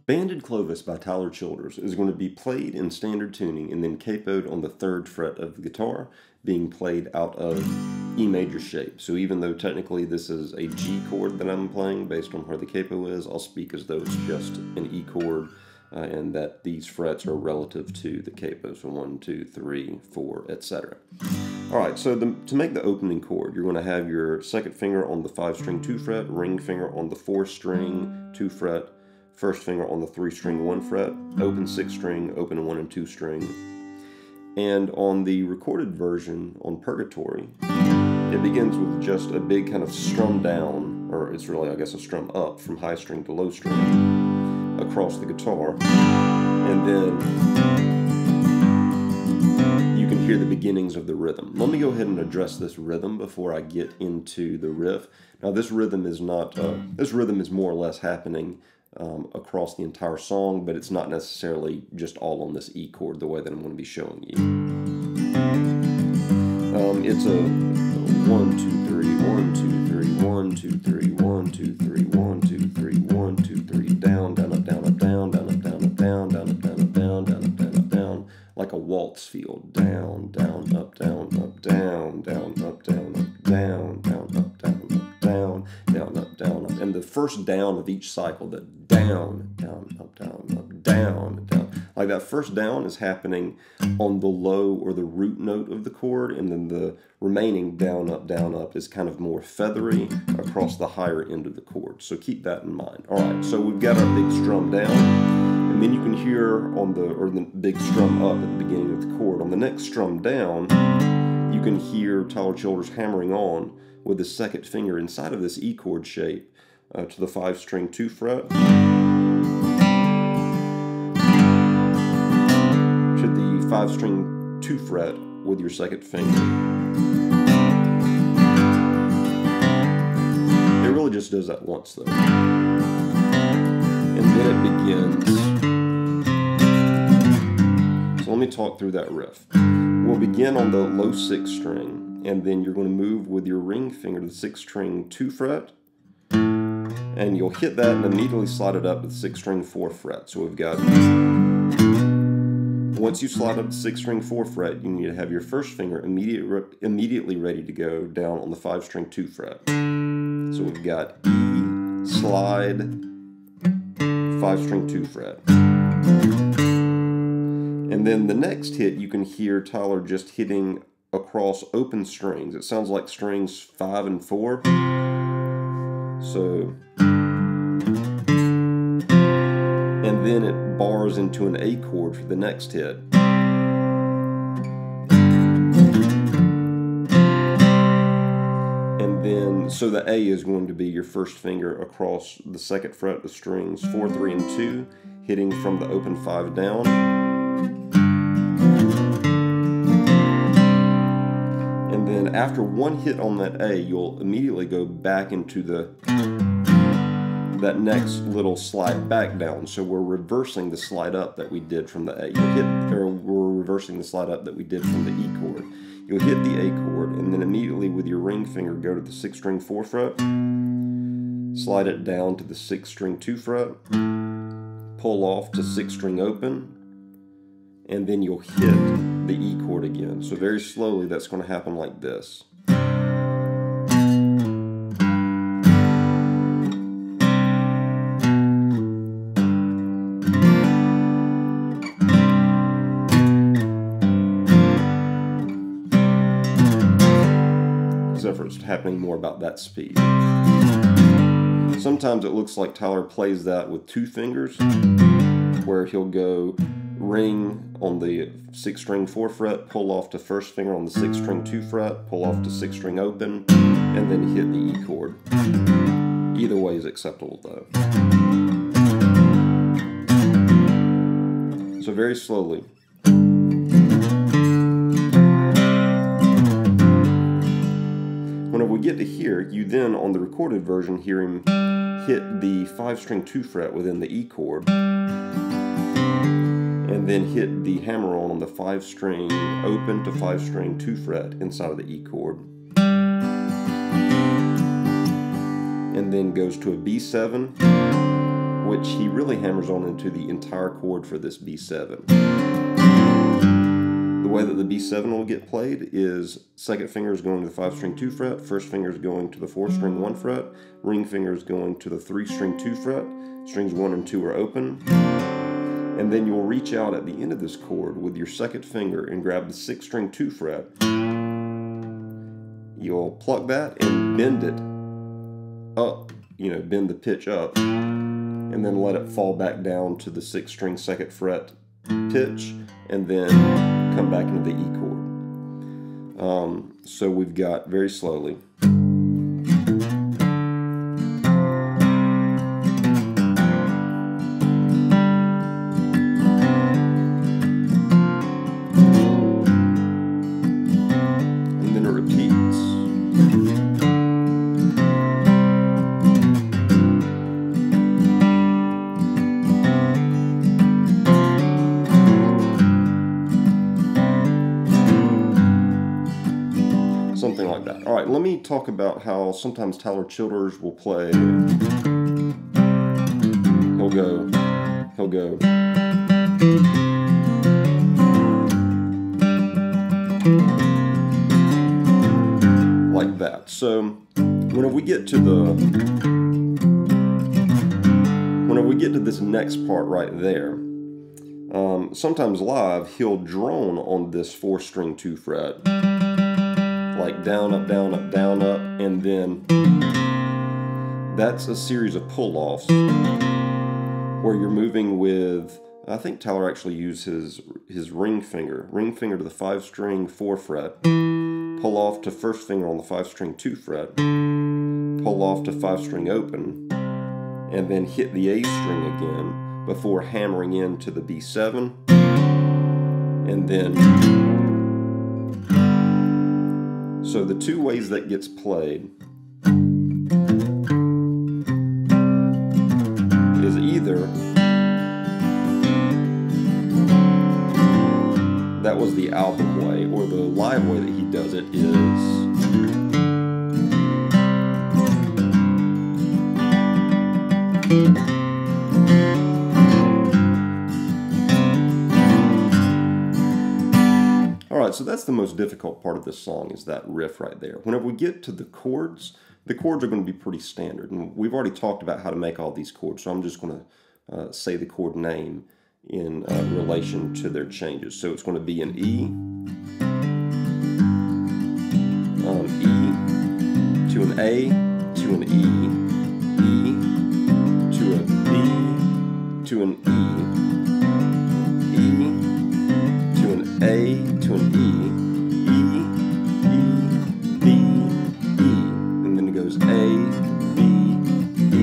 Banded Clovis by Childers is going to be played in standard tuning and then capoed on the 3rd fret of the guitar, being played out of E major shape. So even though technically this is a G chord that I'm playing based on where the capo is, I'll speak as though it's just an E chord and that these frets are relative to the capo. So 1, 2, 3, 4, etc. Alright, so to make the opening chord, you're going to have your 2nd finger on the 5-string 2 fret, ring finger on the 4-string 2 fret, 1st finger on the 3-string 1 fret, open 6 string, open 1 and 2 string. And on the recorded version on Purgatory, it begins with just a big kind of strum down, or it's really, I guess, a strum up from high string to low string across the guitar. And then you can hear the beginnings of the rhythm. Let me go ahead and address this rhythm before I get into the riff. Now this rhythm is not, this rhythm is more or less happening across the entire song, but it's not necessarily just all on this E chord the way that I'm going to be showing you. It's a 1, 2, 3, 1, 2, 3, 1, 2, 3, 1, 2, 3, 1, 2, 3, 1, 2, 3, down, down, up, down, up, down, down, up, down, up, down, down, up, down, up, down, down, up, down, up, down, like a waltz feel. Down, down, up, down, up, down, down, up, down, up, down, down, up, down, up, down, down, up, down, up. And the first down of each cycle, the down, down, up, down, down. Like that first down is happening on the low or the root note of the chord, and then the remaining down, up is kind of more feathery across the higher end of the chord. So keep that in mind. All right, so we've got our big strum down, and then you can hear on the big strum up at the beginning of the chord. On the next strum down, you can hear Tyler Childers hammering on with the 2nd finger inside of this E chord shape to the 5-string 2 fret. To the 5-string 2 fret with your 2nd finger. It really just does that once though. And then it begins. So let me talk through that riff. We'll begin on the low 6th string, and then you're going to move with your ring finger to the 6-string 2 fret, and you'll hit that and immediately slide it up to the 6-string 4 fret. So we've got, once you slide up the 6-string 4 fret, you need to have your 1st finger immediately ready to go down on the 5-string 2 fret. So we've got E, slide, 5-string 2 fret. And then the next hit, you can hear Tyler just hitting across open strings. It sounds like strings 5 and 4. So, and then it bars into an A chord for the next hit. And then, so the A is going to be your 1st finger across the 2nd fret of the strings 4, 3, and 2, hitting from the open 5 down. And then after one hit on that A, you'll immediately go back into that next little slide back down. So we're reversing the slide up that we did from the A. We're reversing the slide up that we did from the E chord. You'll hit the A chord, and then immediately with your ring finger go to the 6-string 4 fret, slide it down to the 6-string 2 fret, pull off to 6-string open, and then you'll hit the E chord again. So very slowly that's going to happen like this. Except for it's happening more about that speed. Sometimes it looks like Tyler plays that with 2 fingers, where he'll go ring on the 6-string 4 fret, pull off to 1st finger on the 6-string 2 fret, pull off to 6-string open, and then hit the E chord. Either way is acceptable though. So very slowly. Whenever we get to here, you then, on the recorded version, hear him hit the 5-string 2 fret within the E chord, and then hit the hammer-on the 5-string open to 5-string 2 fret inside of the E chord. and then goes to a B7, which he really hammers on into the entire chord for this B7. The way that the B7 will get played is second finger is going to the 5-string 2 fret, first finger is going to the 4-string 1 fret, ring finger is going to the 3-string 2 fret, strings 1 and 2 are open, and then you'll reach out at the end of this chord with your second finger and grab the 6-string 2 fret. You'll pluck that and bend it up, bend the pitch up, and then let it fall back down to the 6-string 2nd fret pitch, and then come back into the E chord. So we've got very slowly. And then it repeats. Something like that. All right, let me talk about how sometimes Tyler Childers will play. He'll go like that. So whenever we get to this next part right there, sometimes live he'll drone on this 4-string 2 fret. Like down, up, down, up, down, up, and then that's a series of pull-offs where you're moving with, I think Tyler actually used his ring finger to the 5-string 4 fret, pull off to first finger on the 5-string 2 fret, pull off to 5-string open, and then hit the A string again before hammering into the B7, and then so the two ways that gets played is either that was the album way, or the live way that he does it is so that's the most difficult part of this song, is that riff right there. Whenever we get to the chords are going to be pretty standard. And we've already talked about how to make all these chords, so I'm just going to say the chord name in relation to their changes. So it's going to be an E, E, to an A, to an E, E, to a B, to an E, E, to an A, to an E, E, E, B, E, and then it goes A, B, E.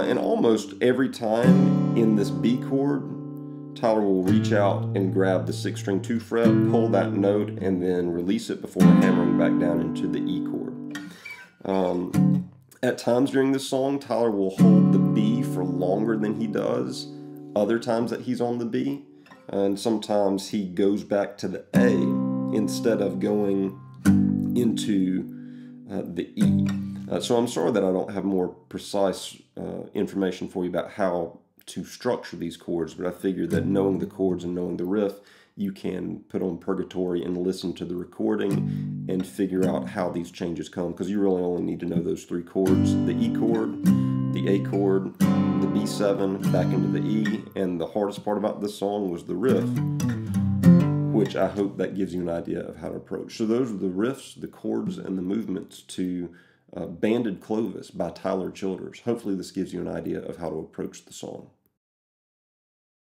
And almost every time in this B chord, Tyler will reach out and grab the 6-string 2 fret, pull that note, and then release it before hammering back down into the E chord. At times during this song, Tyler will hold the B for longer than he does other times that he's on the B, and sometimes he goes back to the A instead of going into the E. So I'm sorry that I don't have more precise information for you about how to structure these chords, but I figured that knowing the chords and knowing the riff, you can put on purgatory and listen to the recording and figure out how these changes come, because you really only need to know those 3 chords: the E chord, the A chord, the B7, back into the E, and the hardest part about this song was the riff, which I hope that gives you an idea of how to approach. So those are the riffs, the chords, and the movements to Banded Clovis by Tyler Childers. Hopefully this gives you an idea of how to approach the song.